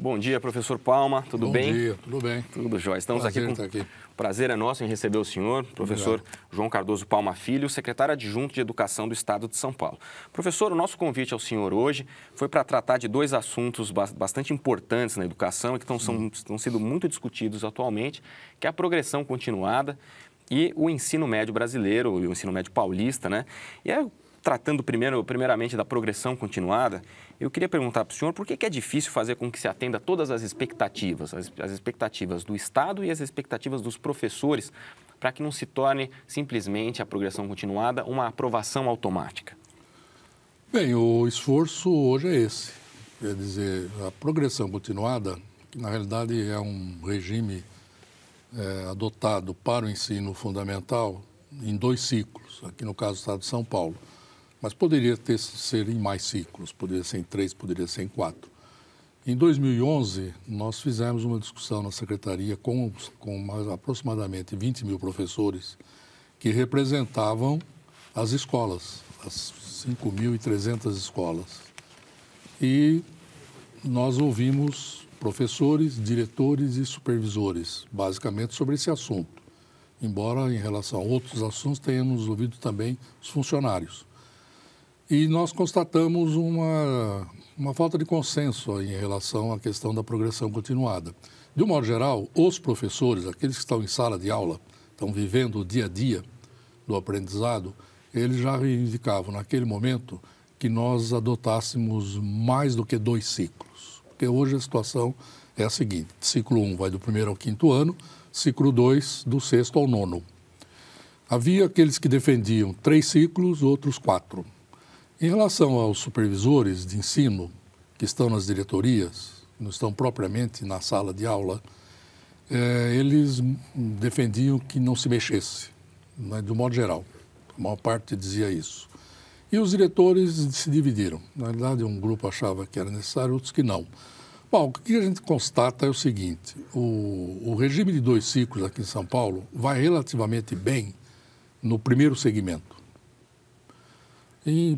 Bom dia, professor Palma, tudo bem? Bom dia, tudo bem. Tudo jóia. Estamos aqui com... O prazer é nosso em receber o senhor, professor João Cardoso Palma Filho, secretário adjunto de Educação do Estado de São Paulo. Professor, o nosso convite ao senhor hoje foi para tratar de dois assuntos bastante importantes na educação e que estão sendo muito discutidos atualmente, que é a progressão continuada e o ensino médio brasileiro, o ensino médio paulista, né? Tratando primeiramente da progressão continuada, eu queria perguntar para o senhor por que é difícil fazer com que se atenda todas as expectativas, as expectativas do Estado e as expectativas dos professores, para que não se torne simplesmente a progressão continuada uma aprovação automática? Bem, o esforço hoje é esse. Quer dizer, a progressão continuada, que na realidade é um regime adotado para o ensino fundamental em 2 ciclos, aqui no caso do Estado de São Paulo. Mas poderia ser em mais ciclos, poderia ser em 3, poderia ser em 4. Em 2011, nós fizemos uma discussão na Secretaria com aproximadamente 20 mil professores que representavam as escolas, as 5.300 escolas. E nós ouvimos professores, diretores e supervisores, basicamente sobre esse assunto. Embora, em relação a outros assuntos, tenhamos ouvido também os funcionários. E nós constatamos uma falta de consenso em relação à questão da progressão continuada. De um modo geral, os professores, aqueles que estão em sala de aula, estão vivendo o dia a dia do aprendizado, eles já reivindicavam naquele momento que nós adotássemos mais do que 2 ciclos. Porque hoje a situação é a seguinte: ciclo 1 vai do 1º ao 5º ano, ciclo 2 do 6º ao 9º. Havia aqueles que defendiam 3 ciclos, outros 4. Em relação aos supervisores de ensino que estão nas diretorias, não estão propriamente na sala de aula, eles defendiam que não se mexesse, né, de um modo geral. A maior parte dizia isso. E os diretores se dividiram. Na verdade, um grupo achava que era necessário, outros que não. Bom, o que a gente constata é o seguinte: o regime de 2 ciclos aqui em São Paulo vai relativamente bem no primeiro segmento.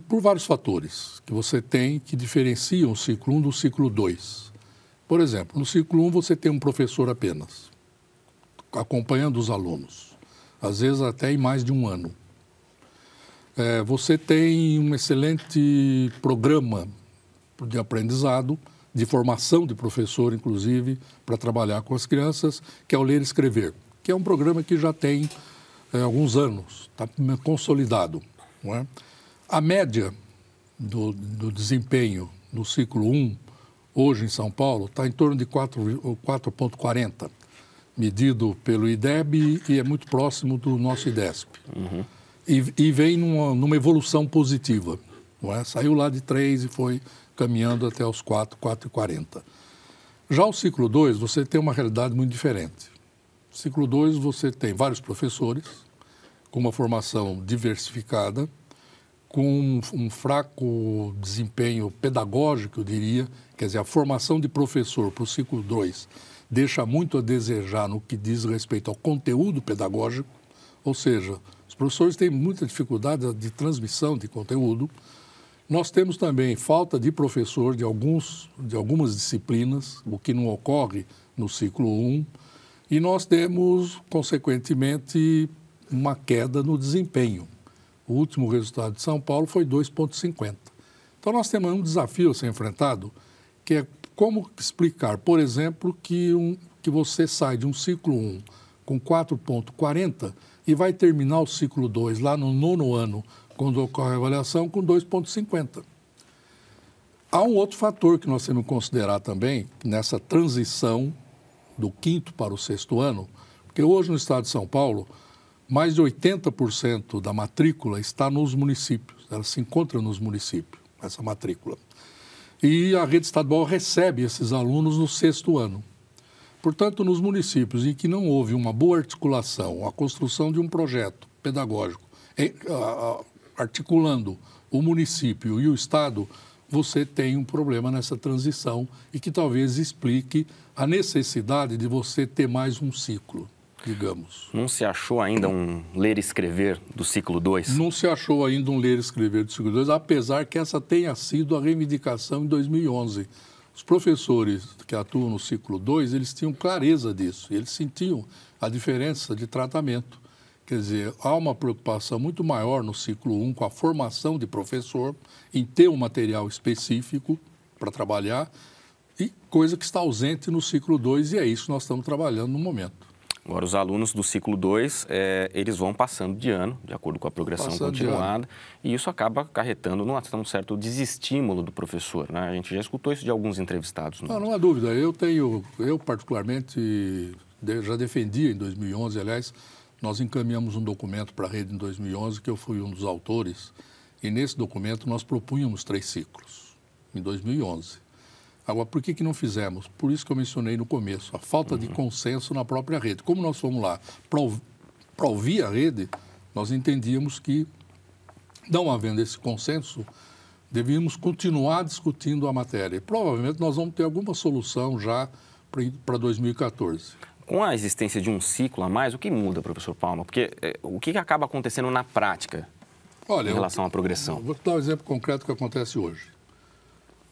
Por vários fatores que você tem que diferenciam o ciclo 1 do ciclo 2. Por exemplo, no ciclo 1 você tem um professor apenas, acompanhando os alunos, às vezes até em mais de um ano. Você tem um excelente programa de aprendizado, de formação de professor, inclusive, para trabalhar com as crianças, que é o Ler e Escrever, que é um programa que já tem alguns anos, está consolidado, não é? A média do desempenho no ciclo 1, hoje em São Paulo, está em torno de 4,40, medido pelo IDEB e é muito próximo do nosso IDESP. Uhum. E vem numa evolução positiva, não é? Saiu lá de 3 e foi caminhando até os 4,40. Já o ciclo 2, você tem uma realidade muito diferente. No ciclo 2, você tem vários professores com uma formação diversificada, com um fraco desempenho pedagógico, eu diria. Quer dizer, a formação de professor para o ciclo 2 deixa muito a desejar no que diz respeito ao conteúdo pedagógico, ou seja, os professores têm muita dificuldade de transmissão de conteúdo. Nós temos também falta de professor de algumas disciplinas, o que não ocorre no ciclo 1, e nós temos, consequentemente, uma queda no desempenho. O último resultado de São Paulo foi 2,50. Então, nós temos um desafio a ser enfrentado, que é como explicar, por exemplo, que você sai de um ciclo 1 com 4,40 e vai terminar o ciclo 2 lá no 9º ano, quando ocorre a avaliação, com 2,50. Há um outro fator que nós temos que considerar também, nessa transição do 5º para o 6º ano, porque hoje no estado de São Paulo, mais de 80% da matrícula está nos municípios, ela se encontra nos municípios, essa matrícula. E a rede estadual recebe esses alunos no 6º ano. Portanto, nos municípios em que não houve uma boa articulação, a construção de um projeto pedagógico, articulando o município e o estado, você tem um problema nessa transição e que talvez explique a necessidade de você ter mais um ciclo, digamos. Não se achou ainda um ler e escrever do ciclo 2? Não se achou ainda um ler e escrever do ciclo 2, apesar que essa tenha sido a reivindicação em 2011. Os professores que atuam no ciclo 2, eles tinham clareza disso, eles sentiam a diferença de tratamento. Quer dizer, há uma preocupação muito maior no ciclo 1 com a formação de professor, em ter um material específico para trabalhar, e coisa que está ausente no ciclo 2, e é isso que nós estamos trabalhando no momento. Agora, os alunos do ciclo 2, eles vão passando de ano, de acordo com a progressão continuada, e isso acaba acarretando num certo desestímulo do professor, né? A gente já escutou isso de alguns entrevistados. Não há dúvida. Eu particularmente, já defendi em 2011, aliás, nós encaminhamos um documento para a rede em 2011, que eu fui um dos autores, e nesse documento nós propunhamos 3 ciclos, em 2011. Agora, por que não fizemos? Por isso que eu mencionei no começo, a falta de consenso na própria rede. Como nós fomos lá para ouvir a rede, nós entendíamos que, não havendo esse consenso, devíamos continuar discutindo a matéria. E provavelmente nós vamos ter alguma solução já para 2014. Com a existência de um ciclo a mais, o que muda, professor Palma? Porque o que acaba acontecendo na prática em relação à progressão? Vou dar um exemplo concreto que acontece hoje.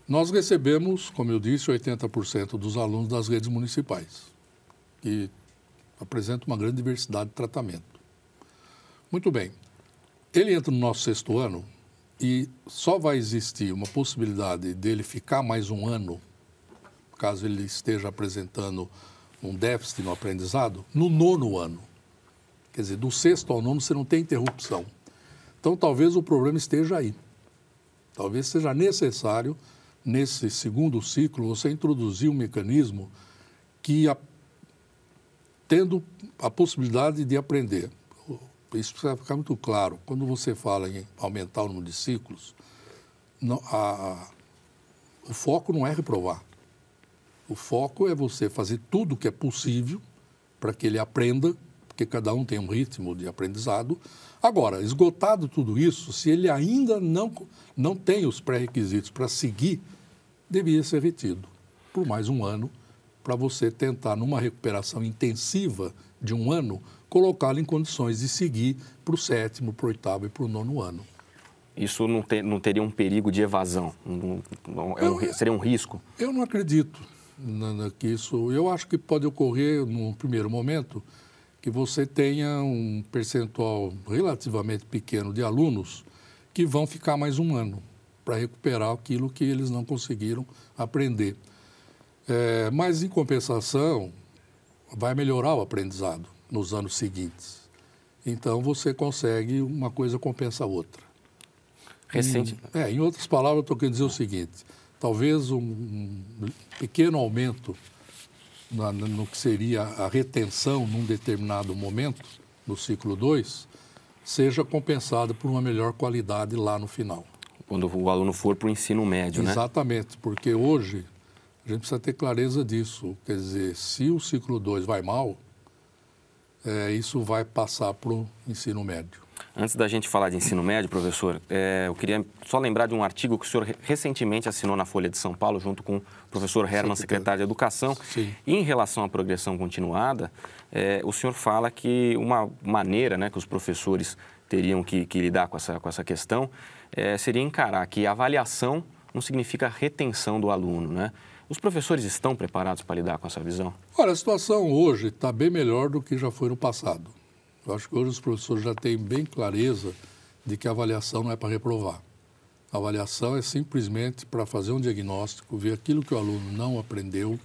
Nós recebemos, como eu disse, 80% dos alunos das redes municipais, que apresentam uma grande diversidade de tratamento. Muito bem. Ele entra no nosso 6º ano e só vai existir uma possibilidade dele ficar mais um ano, caso ele esteja apresentando um déficit no aprendizado, no 9º ano. Quer dizer, do 6º ao 9º você não tem interrupção. Então, talvez o problema esteja aí. Talvez seja necessário, nesse 2º ciclo, você introduzir um mecanismo que, tendo a possibilidade de aprender, isso precisa ficar muito claro, quando você fala em aumentar o número de ciclos, o foco não é reprovar. O foco é você fazer tudo o que é possível para que ele aprenda, porque cada um tem um ritmo de aprendizado. Agora, esgotado tudo isso, se ele ainda não tem os pré-requisitos para seguir, devia ser retido por mais um ano, para você tentar, numa recuperação intensiva de um ano, colocá-lo em condições de seguir para o 7º, para o 8º e para o 9º ano. Isso não teria um perigo de evasão? Seria um risco? Eu não acredito que isso... Eu acho que pode ocorrer, num primeiro momento, que você tenha um percentual relativamente pequeno de alunos que vão ficar mais um ano para recuperar aquilo que eles não conseguiram aprender. Mas, em compensação, vai melhorar o aprendizado nos anos seguintes. Então, você consegue, uma coisa compensa a outra. Em outras palavras, eu estou querendo dizer o seguinte, talvez um pequeno aumento no que seria a retenção num determinado momento, no ciclo 2, seja compensado por uma melhor qualidade lá no final. Quando o aluno for para o ensino médio, né? Exatamente, porque hoje a gente precisa ter clareza disso. Quer dizer, se o ciclo 2 vai mal, isso vai passar para o ensino médio. Antes da gente falar de ensino médio, professor, eu queria só lembrar de um artigo que o senhor recentemente assinou na Folha de São Paulo, junto com o professor Herman, secretário de Educação. Sim. E em relação à progressão continuada, o senhor fala que uma maneira, né, que os professores teriam que lidar com essa questão seria encarar que avaliação não significa retenção do aluno, né? Os professores estão preparados para lidar com essa visão? Olha, a situação hoje está bem melhor do que já foi no passado. Eu acho que hoje os professores já têm bem clareza de que a avaliação não é para reprovar. A avaliação é simplesmente para fazer um diagnóstico, ver aquilo que o aluno não aprendeu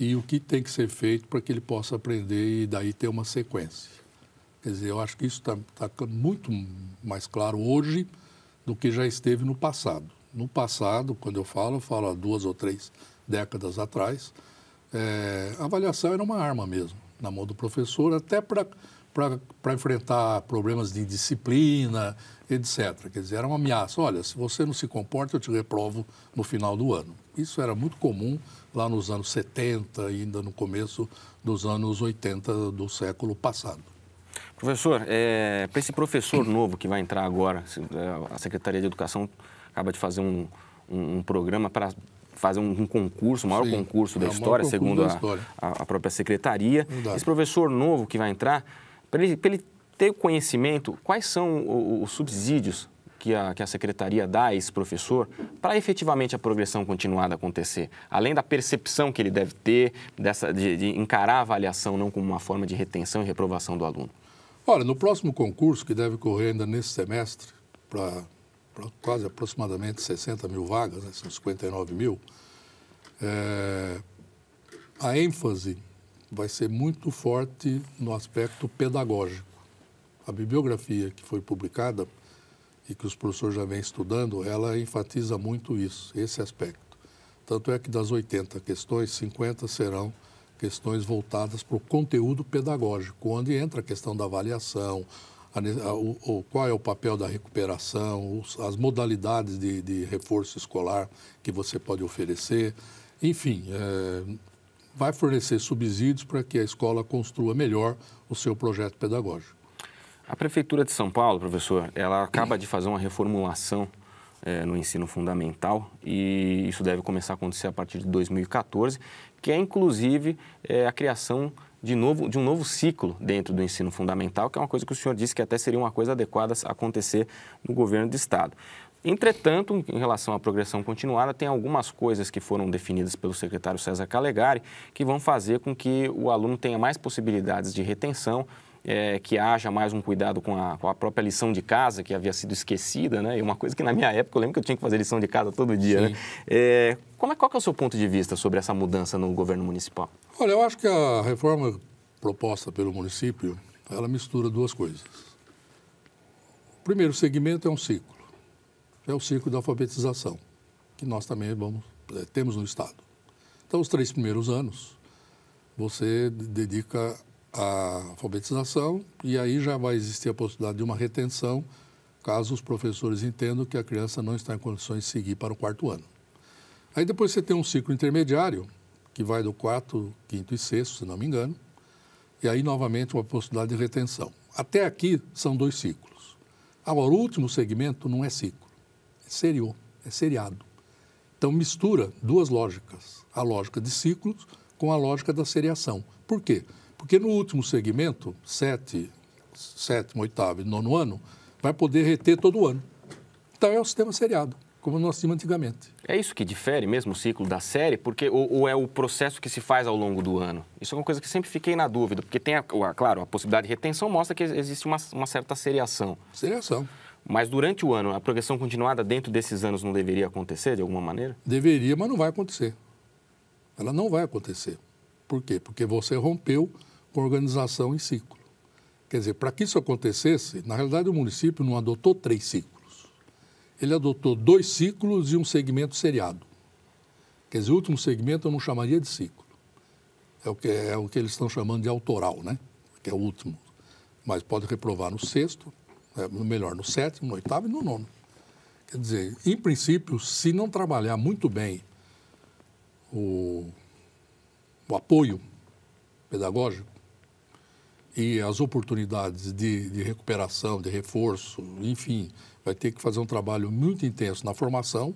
e o que tem que ser feito para que ele possa aprender e daí ter uma sequência. Quer dizer, eu acho que isso está muito mais claro hoje do que já esteve no passado. No passado, quando eu falo há 2 ou 3 décadas atrás, a avaliação era uma arma mesmo, na mão do professor, até para enfrentar problemas de indisciplina, etc. Quer dizer, era uma ameaça. Olha, se você não se comporta, eu te reprovo no final do ano. Isso era muito comum lá nos anos 70, ainda no começo dos anos 80 do século passado. Professor, para esse professor novo que vai entrar agora, a Secretaria de Educação acaba de fazer um programa para fazer um concurso, o maior concurso da história, segundo a própria Secretaria. Verdade. Esse professor novo que vai entrar, para ele ter conhecimento, quais são os subsídios que a secretaria dá a esse professor para efetivamente a progressão continuada acontecer? Além da percepção que ele deve ter de encarar a avaliação não como uma forma de retenção e reprovação do aluno. Olha, no próximo concurso, que deve ocorrer ainda nesse semestre, para quase aproximadamente 60 mil vagas, né, são 59 mil, a ênfase vai ser muito forte no aspecto pedagógico. A bibliografia que foi publicada e que os professores já vêm estudando, ela enfatiza muito isso, esse aspecto. Tanto é que das 80 questões, 50 serão questões voltadas para o conteúdo pedagógico, onde entra a questão da avaliação, qual é o papel da recuperação, as modalidades de reforço escolar que você pode oferecer, enfim, vai fornecer subsídios para que a escola construa melhor o seu projeto pedagógico. A Prefeitura de São Paulo, professor, ela acaba de fazer uma reformulação no ensino fundamental e isso deve começar a acontecer a partir de 2014, que é inclusive a criação de um novo ciclo dentro do ensino fundamental, que é uma coisa que o senhor disse que até seria uma coisa adequada a acontecer no governo do Estado. Entretanto, em relação à progressão continuada, tem algumas coisas que foram definidas pelo secretário César Calegari que vão fazer com que o aluno tenha mais possibilidades de retenção, que haja mais um cuidado com a própria lição de casa, que havia sido esquecida, né? E uma coisa que na minha época eu lembro que eu tinha que fazer lição de casa todo dia, né? Qual que é o seu ponto de vista sobre essa mudança no governo municipal? Olha, eu acho que a reforma proposta pelo município, ela mistura duas coisas. O primeiro segmento é um ciclo. É o ciclo da alfabetização, que nós também temos no Estado. Então, os 3 primeiros anos, você dedica à alfabetização e aí já vai existir a possibilidade de uma retenção, caso os professores entendam que a criança não está em condições de seguir para o 4º ano. Aí depois você tem um ciclo intermediário, que vai do 4º, 5º e 6º, se não me engano, e aí novamente uma possibilidade de retenção. Até aqui são 2 ciclos. Agora, o último segmento não é ciclo. É seriado. Então, mistura 2 lógicas, a lógica de ciclos com a lógica da seriação. Por quê? Porque no último segmento, 7º, 8º e 9º ano, vai poder reter todo ano. Então, é o sistema seriado, como nós tínhamos antigamente. É isso que difere mesmo o ciclo da série? Ou é o processo que se faz ao longo do ano? Isso é uma coisa que sempre fiquei na dúvida, porque tem, claro, a possibilidade de retenção mostra que existe uma certa seriação. Seriação. Mas durante o ano, a progressão continuada dentro desses anos não deveria acontecer de alguma maneira? Deveria, mas não vai acontecer. Ela não vai acontecer. Por quê? Porque você rompeu com a organização em ciclo. Quer dizer, para que isso acontecesse, na realidade o município não adotou 3 ciclos. Ele adotou 2 ciclos e um segmento seriado. Quer dizer, o último segmento eu não chamaria de ciclo. É o que eles estão chamando de autoral, né? Que é o último. Mas pode reprovar no 6º, melhor, no 7º, no 8º e no 9º. Quer dizer, em princípio, se não trabalhar muito bem o apoio pedagógico e as oportunidades de recuperação, de reforço, enfim, vai ter que fazer um trabalho muito intenso na formação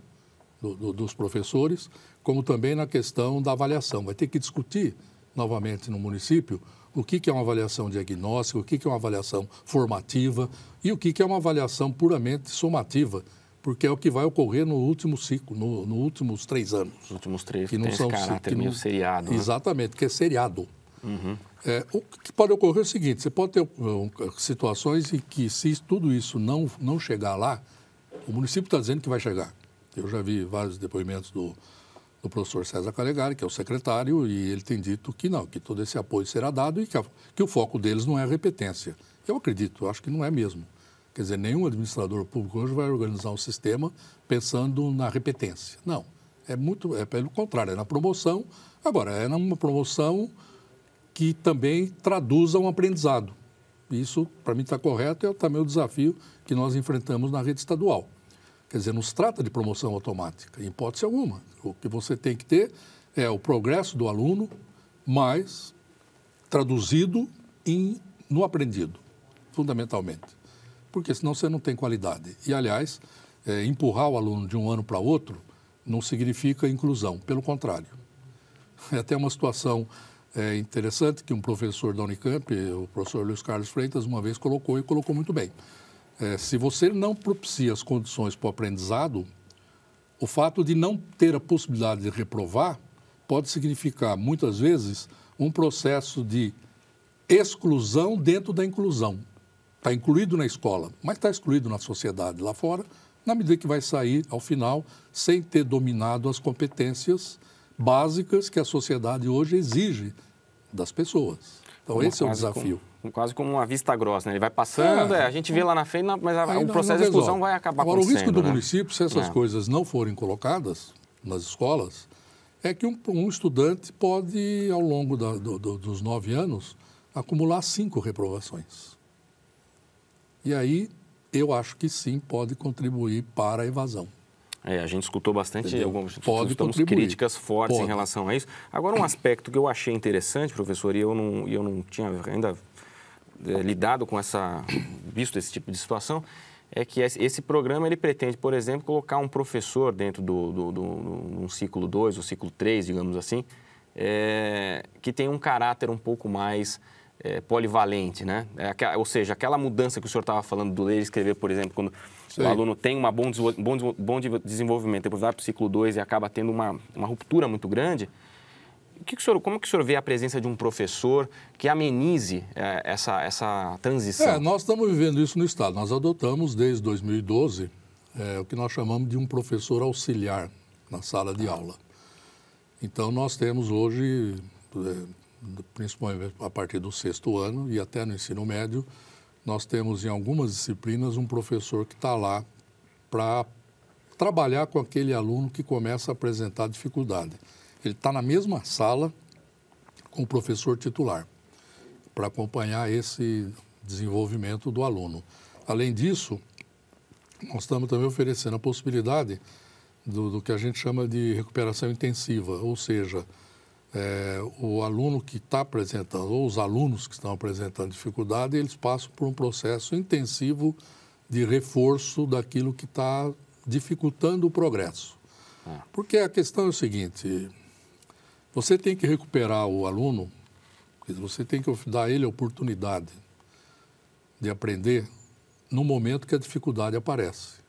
dos professores, como também na questão da avaliação. Vai ter que discutir novamente no município o que é uma avaliação diagnóstica, o que é uma avaliação formativa e o que é uma avaliação puramente somativa, porque é o que vai ocorrer no último ciclo, nos últimos 3 anos. Os últimos 3 que não são esse caráter meio seriado. Exatamente, que é seriado. Uhum. O que pode ocorrer é o seguinte, você pode ter situações em que, se tudo isso não chegar lá, o município está dizendo que vai chegar. Eu já vi vários depoimentos do professor César Calegari, que é o secretário, e ele tem dito que não, que todo esse apoio será dado e que o foco deles não é a repetência. Eu acredito, eu acho que não é mesmo. Quer dizer, nenhum administrador público hoje vai organizar um sistema pensando na repetência. Não, é pelo contrário, é na promoção. Agora, é numa promoção que também traduza um aprendizado. Isso, para mim, está correto, é também o desafio que nós enfrentamos na rede estadual. Quer dizer, não se trata de promoção automática, em hipótese alguma. O que você tem que ter é o progresso do aluno, mas traduzido no aprendido, fundamentalmente. Porque senão você não tem qualidade. E, aliás, empurrar o aluno de um ano para outro não significa inclusão, pelo contrário. É até uma situação interessante que um professor da Unicamp, o professor Luiz Carlos Freitas, uma vez colocou e colocou muito bem. Se você não propicia as condições para o aprendizado, o fato de não ter a possibilidade de reprovar pode significar, muitas vezes, um processo de exclusão dentro da inclusão. Está incluído na escola, mas está excluído na sociedade lá fora, na medida que vai sair, ao final, sem ter dominado as competências básicas que a sociedade hoje exige das pessoas. Então, esse é o desafio. Quase como uma vista grossa, né? Ele vai passando, a gente vê lá na frente, mas o processo de exclusão vai acabar acontecendo. Agora, o risco do município, se essas coisas não forem colocadas nas escolas, é que um estudante pode, ao longo dos 9 anos, acumular 5 reprovações. E aí, eu acho que sim, pode contribuir para a evasão. A gente escutou bastante, pode contribuir. Críticas fortes em relação a isso. Agora, um aspecto que eu achei interessante, professor, e eu não tinha ainda visto esse tipo de situação, é que esse programa ele pretende, por exemplo, colocar um professor dentro de um ciclo 2 ou ciclo 3, digamos assim, que tem um caráter um pouco mais polivalente, né? Ou seja, aquela mudança que o senhor estava falando do ler e escrever, por exemplo, quando o aluno tem um bom desenvolvimento, depois vai para o ciclo 2 e acaba tendo uma ruptura muito grande. Como que o senhor vê a presença de um professor que amenize essa transição? Nós estamos vivendo isso no Estado. Nós adotamos, desde 2012, o que nós chamamos de um professor auxiliar na sala de aula. Então, nós temos hoje, principalmente a partir do 6º ano e até no ensino médio, nós temos em algumas disciplinas um professor que está lá para trabalhar com aquele aluno que começa a apresentar dificuldade. Ele está na mesma sala com o professor titular, para acompanhar esse desenvolvimento do aluno. Além disso, nós estamos também oferecendo a possibilidade do que a gente chama de recuperação intensiva, ou seja, o aluno que está apresentando, ou os alunos que estão apresentando dificuldade, eles passam por um processo intensivo de reforço daquilo que está dificultando o progresso. Porque a questão é o seguinte: você tem que recuperar o aluno, você tem que dar a ele a oportunidade de aprender no momento que a dificuldade aparece.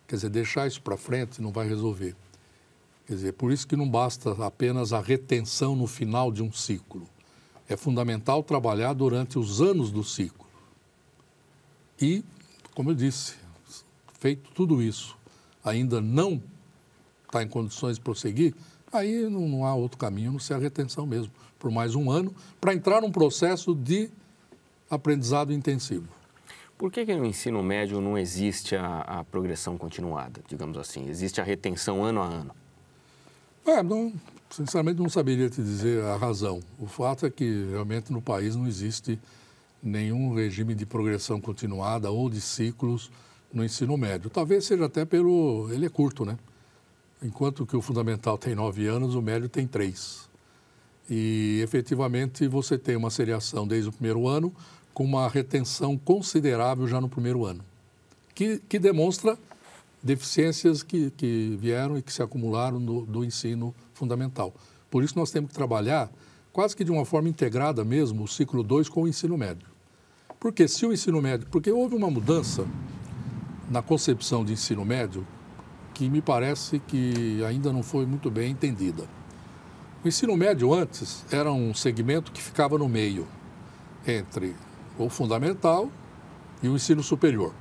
Quer dizer, deixar isso para frente não vai resolver. Quer dizer, por isso que não basta apenas a retenção no final de um ciclo. É fundamental trabalhar durante os anos do ciclo. E, como eu disse, feito tudo isso, ainda não está em condições de prosseguir, aí não há outro caminho, não ser a retenção mesmo, por mais um ano, para entrar num processo de aprendizado intensivo. Por que no ensino médio não existe a progressão continuada, digamos assim? Existe a retenção ano a ano? Sinceramente, não saberia te dizer a razão. O fato é que, realmente, no país não existe nenhum regime de progressão continuada ou de ciclos no ensino médio. Talvez seja até ele é curto, né? Enquanto que o fundamental tem 9 anos, o médio tem 3. E, efetivamente, você tem uma seriação desde o primeiro ano, com uma retenção considerável já no primeiro ano, que demonstra deficiências que vieram e que se acumularam do ensino fundamental. Por isso, nós temos que trabalhar quase que de uma forma integrada mesmo o ciclo 2 com o ensino médio. Porque se o ensino médio... Porque houve uma mudança na concepção de ensino médio que me parece que ainda não foi muito bem entendida. O ensino médio antes era um segmento que ficava no meio entre o fundamental e o ensino superior.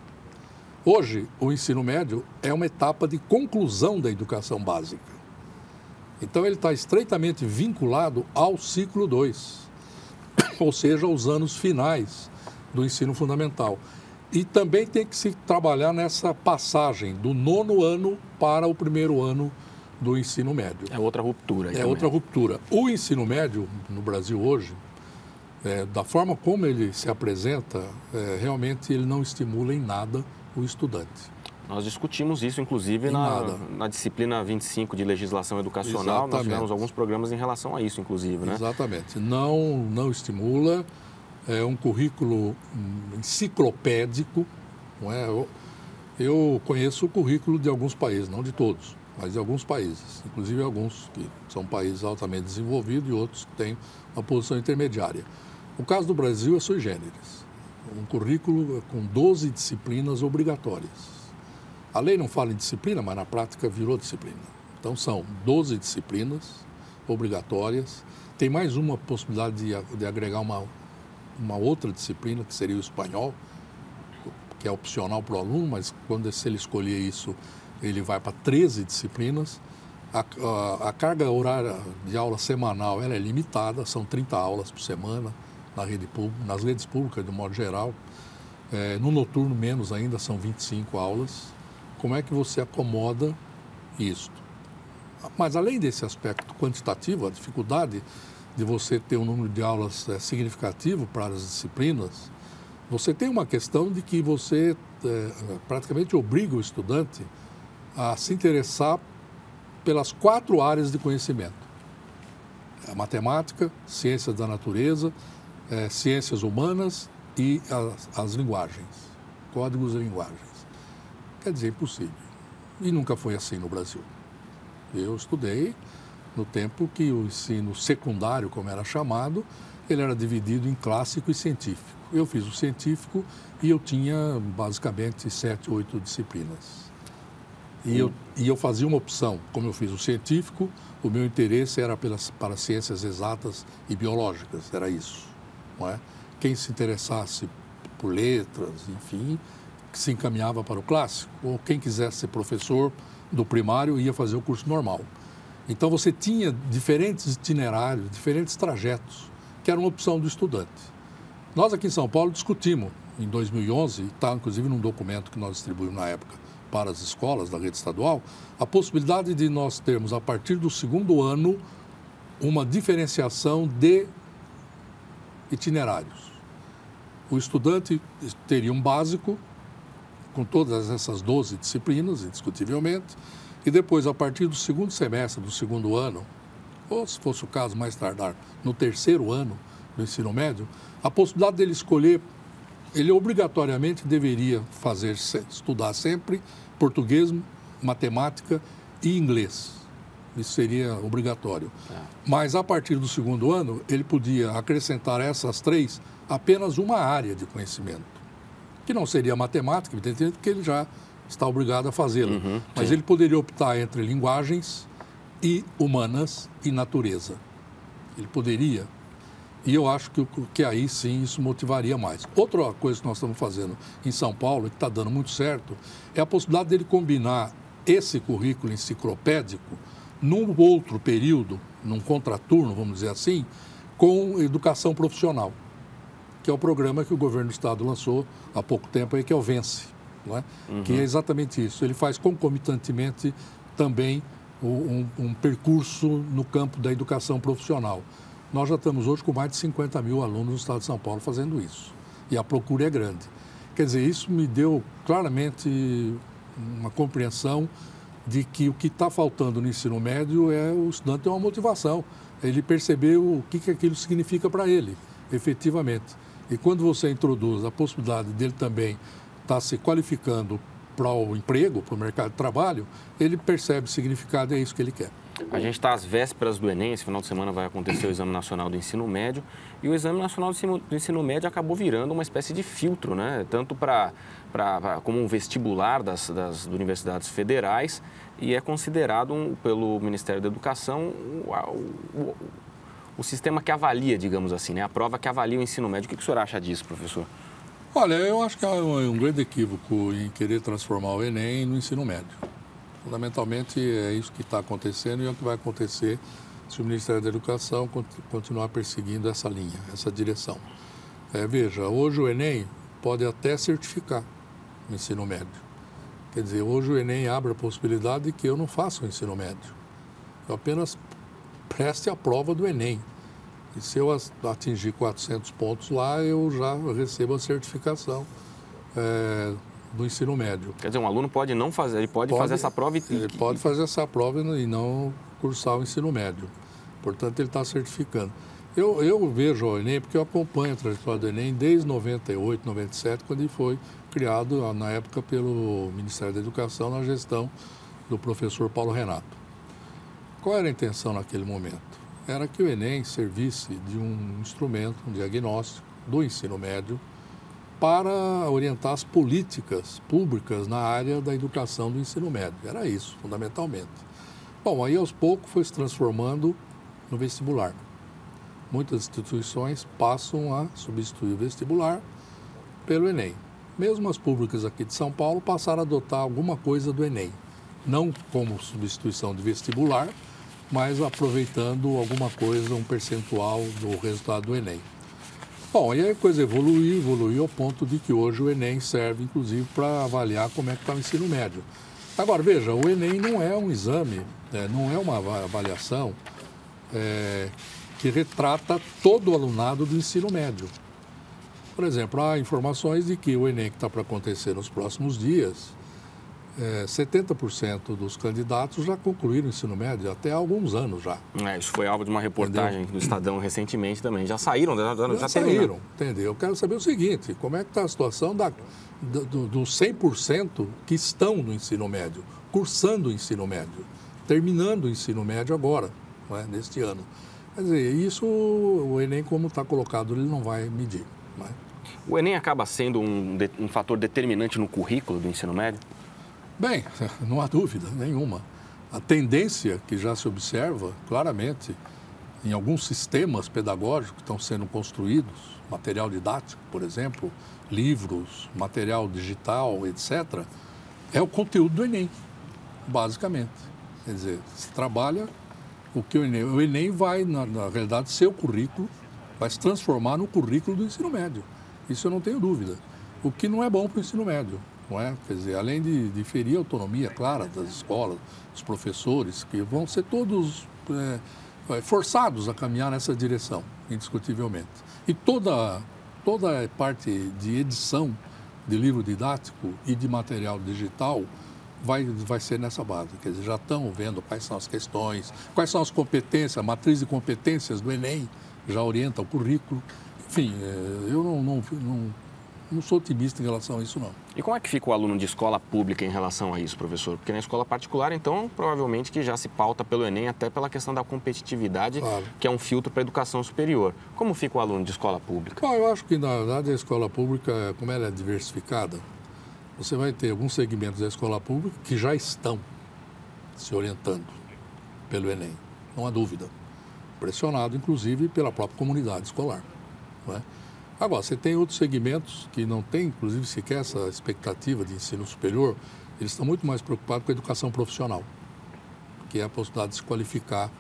Hoje, o ensino médio é uma etapa de conclusão da educação básica. Então, ele está estreitamente vinculado ao ciclo 2, ou seja, aos anos finais do ensino fundamental. E também tem que se trabalhar nessa passagem do 9º ano para o primeiro ano do ensino médio. É outra ruptura. É outra ruptura. O ensino médio no Brasil hoje, da forma como ele se apresenta, realmente ele não estimula em nada o estudante. Nós discutimos isso, inclusive, na disciplina 25 de legislação educacional. Exatamente. Nós tivemos alguns programas em relação a isso, inclusive, né? Exatamente. Não estimula, é um currículo enciclopédico, não é? Eu conheço o currículo de alguns países, não de todos, mas de alguns países, inclusive alguns que são países altamente desenvolvidos e outros que têm uma posição intermediária. O caso do Brasil é sui generis. um currículo com 12 disciplinas obrigatórias. A lei não fala em disciplina, mas na prática virou disciplina. Então, são 12 disciplinas obrigatórias. Tem mais uma possibilidade de agregar uma outra disciplina, que seria o espanhol, que é opcional para o aluno, mas se ele escolher isso, ele vai para 13 disciplinas. A carga horária de aula semanal ela é limitada, são 30 aulas por semana nas redes públicas, de modo geral. No noturno, menos ainda, são 25 aulas. Como é que você acomoda isso? Mas, além desse aspecto quantitativo, a dificuldade de você ter um número de aulas significativo para as disciplinas, você tem uma questão de que você praticamente obriga o estudante a se interessar pelas 4 áreas de conhecimento. A matemática, ciências da natureza, ciências humanas e as linguagens, códigos e linguagens. Quer dizer, impossível. E nunca foi assim no Brasil. Eu estudei no tempo que o ensino secundário, como era chamado, ele era dividido em clássico e científico. Eu fiz o científico e eu tinha basicamente 7, 8 disciplinas. E eu fazia uma opção. Como eu fiz o científico, o meu interesse era para ciências exatas e biológicas, era isso. Não é? Quem se interessasse por letras, enfim, se encaminhava para o clássico, ou quem quisesse ser professor do primário ia fazer o curso normal. Então você tinha diferentes itinerários, diferentes trajetos, que era uma opção do estudante. Nós aqui em São Paulo discutimos em 2011, está inclusive num documento que nós distribuímos na época para as escolas da rede estadual, a possibilidade de nós termos, a partir do 2º ano, uma diferenciação de itinerários. O estudante teria um básico, com todas essas 12 disciplinas, indiscutivelmente, e depois, a partir do 2º semestre do 2º ano, ou se fosse o caso mais tardar, no 3º ano do ensino médio, a possibilidade dele escolher, ele obrigatoriamente deveria estudar sempre português, matemática e inglês. Isso seria obrigatório. Mas, a partir do 2º ano, ele podia acrescentar a essas 3 apenas uma área de conhecimento, que não seria matemática, evidentemente, porque ele já está obrigado a fazê-lo. Mas ele poderia optar entre linguagens e humanas e natureza. Ele poderia. E eu acho que aí sim isso motivaria mais. Outra coisa que nós estamos fazendo em São Paulo, que está dando muito certo, é a possibilidade dele combinar esse currículo enciclopédico num outro período, num contraturno, vamos dizer assim, com educação profissional, que é o programa que o governo do estado lançou há pouco tempo aí, que é o Vence, não é? Que é exatamente isso. Ele faz concomitantemente também um percurso no campo da educação profissional. Nós já estamos hoje com mais de 50 mil alunos no estado de São Paulo fazendo isso. E a procura é grande. Quer dizer, isso me deu claramente uma compreensão de que o que está faltando no ensino médio é o estudante ter uma motivação. Ele perceber o que aquilo significa para ele, efetivamente. E quando você introduz a possibilidade dele também estar se qualificando para o emprego, para o mercado de trabalho, ele percebe o significado e é isso que ele quer. A gente está às vésperas do Enem, esse final de semana vai acontecer o Exame Nacional do Ensino Médio, e o Exame Nacional do Ensino Médio acabou virando uma espécie de filtro, né? Tanto como um vestibular das universidades federais, e é considerado pelo Ministério da Educação o sistema que avalia, digamos assim, né? A prova que avalia o ensino médio. O que o senhor acha disso, professor? Olha, eu acho que é um grande equívoco em querer transformar o Enem no ensino médio. Fundamentalmente é isso que está acontecendo e é o que vai acontecer se o Ministério da Educação continuar perseguindo essa linha, essa direção. Veja, hoje o Enem pode até certificar o ensino médio. Quer dizer, hoje o Enem abre a possibilidade de que eu não faça o ensino médio. Eu apenas preste a prova do Enem. E se eu atingir 400 pontos lá, eu já recebo a certificação do ensino médio. Quer dizer, um aluno pode não fazer, ele pode fazer essa prova Ele pode fazer essa prova e não cursar o ensino médio. Portanto, ele está certificando. Eu vejo o Enem porque eu acompanho a trajetória do Enem desde 98, 97, quando ele foi criado, na época, pelo Ministério da Educação, na gestão do professor Paulo Renato. Qual era a intenção naquele momento? Era que o Enem servisse de um instrumento, um diagnóstico do ensino médio para orientar as políticas públicas na área da educação do ensino médio. Era isso, fundamentalmente. Bom, aí aos poucos foi se transformando no vestibular. Muitas instituições passam a substituir o vestibular pelo Enem. Mesmo as públicas aqui de São Paulo passaram a adotar alguma coisa do Enem. Não como substituição de vestibular, mas aproveitando alguma coisa, um percentual do resultado do Enem. Bom, aí a coisa evoluiu ao ponto de que hoje o Enem serve, inclusive, para avaliar como é que está o ensino médio. Agora, veja, o Enem não é um exame, não é uma avaliação que retrata todo o alunado do ensino médio. Por exemplo, há informações de que o Enem que está para acontecer nos próximos dias, 70% dos candidatos já concluíram o ensino médio, até há alguns anos já. Isso foi alvo de uma reportagem do Estadão recentemente também. Já saíram, já saíram, entendeu? Eu quero saber o seguinte, como é que está a situação dos 100% que estão no ensino médio, cursando o ensino médio, terminando o ensino médio agora, neste ano. Quer dizer, isso o Enem, como está colocado, ele não vai medir. O Enem acaba sendo um fator determinante no currículo do ensino médio? Bem, não há dúvida nenhuma. A tendência que já se observa claramente em alguns sistemas pedagógicos que estão sendo construídos, material didático, por exemplo, livros, material digital, etc., é o conteúdo do Enem, basicamente. Quer dizer, se trabalha o que o Enem vai, na realidade, ser o currículo, vai se transformar no currículo do ensino médio. Isso eu não tenho dúvida. O que não é bom para o ensino médio. Não é? Quer dizer, além de ferir a autonomia, clara, das escolas, dos professores, que vão ser todos forçados a caminhar nessa direção, indiscutivelmente. E toda a parte de edição de livro didático e de material digital vai ser nessa base. Quer dizer, já estão vendo quais são as questões, quais são as competências, a matriz de competências do Enem já orienta o currículo. Enfim, eu não sou otimista em relação a isso, não. E como é que fica o aluno de escola pública em relação a isso, professor? Porque na escola particular, então, provavelmente que já se pauta pelo Enem, até pela questão da competitividade, claro, que é um filtro para a educação superior. Como fica o aluno de escola pública? Bom, eu acho que, na verdade, a escola pública, como ela é diversificada, você vai ter alguns segmentos da escola pública que já estão se orientando pelo Enem, não há dúvida. Pressionado, inclusive, pela própria comunidade escolar, não é? Agora, você tem outros segmentos que não têm, inclusive, sequer essa expectativa de ensino superior, eles estão muito mais preocupados com a educação profissional, que é a possibilidade de se qualificar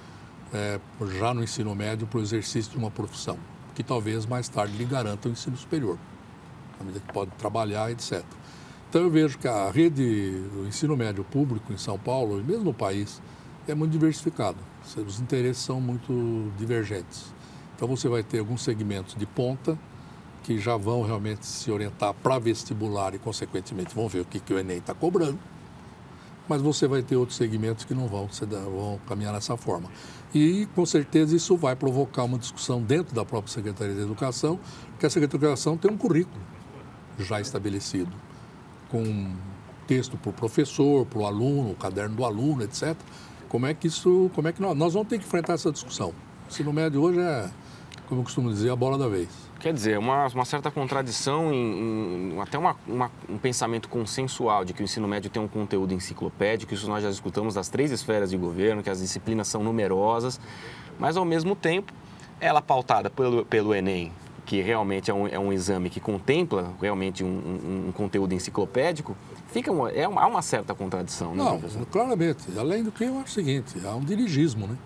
já no ensino médio para o exercício de uma profissão, que talvez mais tarde lhe garanta o ensino superior, à medida que pode trabalhar, etc. Então, eu vejo que a rede do ensino médio público em São Paulo, e mesmo no país, é muito diversificado. Os interesses são muito divergentes. Então, você vai ter alguns segmentos de ponta, que já vão realmente se orientar para vestibular e, consequentemente, vão ver o que o Enem está cobrando. Mas você vai ter outros segmentos que não vão caminhar dessa forma. E, com certeza, isso vai provocar uma discussão dentro da própria Secretaria de Educação, porque a Secretaria de Educação tem um currículo já estabelecido, com texto para o professor, para o aluno, o caderno do aluno, etc. Como é que nós vamos ter que enfrentar essa discussão? O ensino médio hoje é, como eu costumo dizer, a bola da vez. Quer dizer, uma certa contradição até um pensamento consensual de que o ensino médio tem um conteúdo enciclopédico, isso nós já escutamos das 3 esferas de governo, que as disciplinas são numerosas, mas ao mesmo tempo, ela pautada pelo Enem, que realmente é um exame que contempla realmente um conteúdo enciclopédico, há uma certa contradição, né, professor? Não, claramente. Além do que eu acho o seguinte, há um dirigismo, né?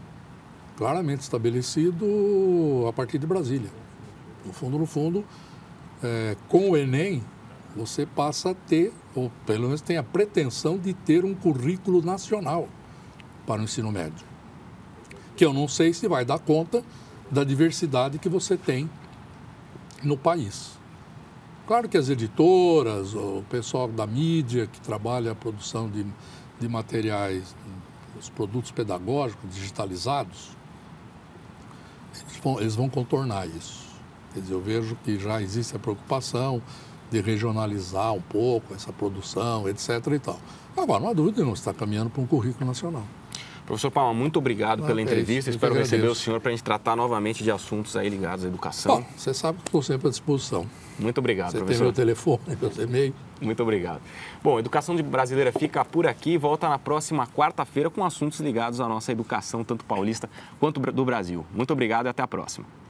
Claramente estabelecido a partir de Brasília. No fundo, com o Enem, você passa a ter, ou pelo menos tem a pretensão de ter um currículo nacional para o ensino médio. Que eu não sei se vai dar conta da diversidade que você tem no país. Claro que as editoras, o pessoal da mídia que trabalha a produção de materiais, os produtos pedagógicos digitalizados, eles vão contornar isso. Quer dizer, eu vejo que já existe a preocupação de regionalizar um pouco essa produção, etc. e tal. Agora, não há dúvida que não está caminhando para um currículo nacional. Professor Palma, muito obrigado pela entrevista. Espero receber o senhor para a gente tratar novamente de assuntos aí ligados à educação. Bom, você sabe que estou sempre à disposição. Muito obrigado, professor. Você tem meu telefone, meu e-mail. Muito obrigado. Bom, a Educação Brasileira fica por aqui e volta na próxima quarta-feira com assuntos ligados à nossa educação, tanto paulista quanto do Brasil. Muito obrigado e até a próxima.